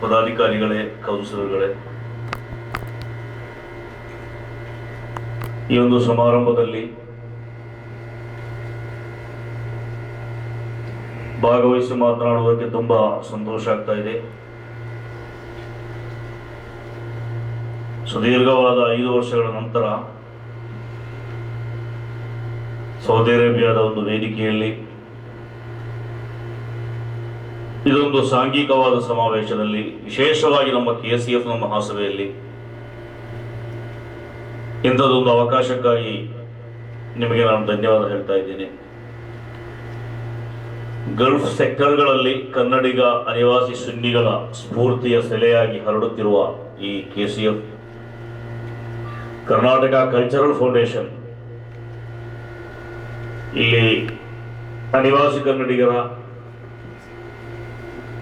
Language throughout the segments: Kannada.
ಪದಾಧಿಕಾರಿಗಳೇ, ಕೌನ್ಸಿಲರ್ಗಳೇ, ಈ ಒಂದು ಸಮಾರಂಭದಲ್ಲಿ ಭಾಗವಹಿಸಿ ಮಾತನಾಡುವುದಕ್ಕೆ ತುಂಬಾ ಸಂತೋಷ ಆಗ್ತಾ ಇದೆ. ಸುದೀರ್ಘವಾದ 5 ವರ್ಷಗಳ ನಂತರ ಸೌದಿ ಅರೇಬಿಯಾದ ಒಂದು ವೇದಿಕೆಯಲ್ಲಿ ಇದೊಂದು ಸಾಂಘಿಕವಾದ ಸಮಾವೇಶದಲ್ಲಿ, ವಿಶೇಷವಾಗಿ ನಮ್ಮ KCF ಮಹಾಸಭೆಯಲ್ಲಿ ಇಂಥದ್ದೊಂದು ಅವಕಾಶಕ್ಕಾಗಿ ನಿಮಗೆ ನಾನು ಧನ್ಯವಾದ ಹೇಳ್ತಾ ಇದ್ದೇನೆ. ಗಲ್ಫ್ ಸೆಕ್ಟರ್ಗಳಲ್ಲಿ ಕನ್ನಡಿಗ ಅನಿವಾಸಿ ಸುನ್ನಿಗಳ ಸ್ಫೂರ್ತಿಯ ಸೆಲೆಯಾಗಿ ಹರಡುತ್ತಿರುವ ಈ KCF ಕರ್ನಾಟಕ ಕಲ್ಚರಲ್ ಫೌಂಡೇಶನ್ ಇಲ್ಲಿ ಅನಿವಾಸಿ ಕನ್ನಡಿಗರ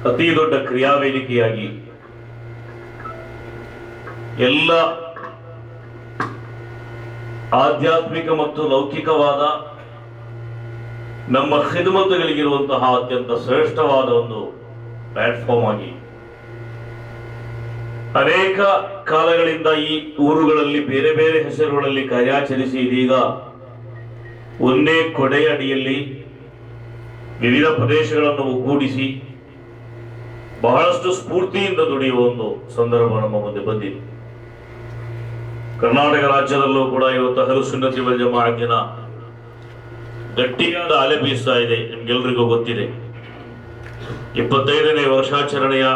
ಅತಿ ದೊಡ್ಡ ಕ್ರಿಯಾವೇದಿಕೆಯಾಗಿ ಎಲ್ಲ ಆಧ್ಯಾತ್ಮಿಕ ಮತ್ತು ಲೌಕಿಕವಾದ ನಮ್ಮ ಖಿದ್ಮತ್ಗಳಿಗಿರುವಂತಹ ಅತ್ಯಂತ ಶ್ರೇಷ್ಠವಾದ ಒಂದು ಪ್ಲಾಟ್ಫಾರ್ಮ್ ಆಗಿ ಅನೇಕ ಕಾಲಗಳಿಂದ ಈ ಊರುಗಳಲ್ಲಿ ಬೇರೆ ಬೇರೆ ಹೆಸರುಗಳಲ್ಲಿ ಕಾರ್ಯಾಚರಿಸಿ ಇದೀಗ ಒಂದೇ ಕೊಡೆಯ ಅಡಿಯಲ್ಲಿ ವಿವಿಧ ಪ್ರದೇಶಗಳನ್ನು ಒಗ್ಗೂಡಿಸಿ ಬಹಳಷ್ಟು ಸ್ಫೂರ್ತಿಯಿಂದ ದುಡಿಯುವ ಒಂದು ಸಂದರ್ಭ ನಮ್ಮ ಮುಂದೆ ಬಂದಿದೆ. ಕರ್ನಾಟಕ ರಾಜ್ಯದಲ್ಲೂ ಕೂಡ ಇವತ್ತು ಅಹ್ಲು ಸುನ್ನತಿ ವಲ್ ಜಮಾಅತಿನ ಗಟ್ಟಿಯಾದ ಅಲೆ ಬೀಸ್ತಾ ಇದೆ. ನಿಮ್ಗೆಲ್ರಿಗೂ ಗೊತ್ತಿದೆ, 25ನೇ ವರ್ಷಾಚರಣೆಯ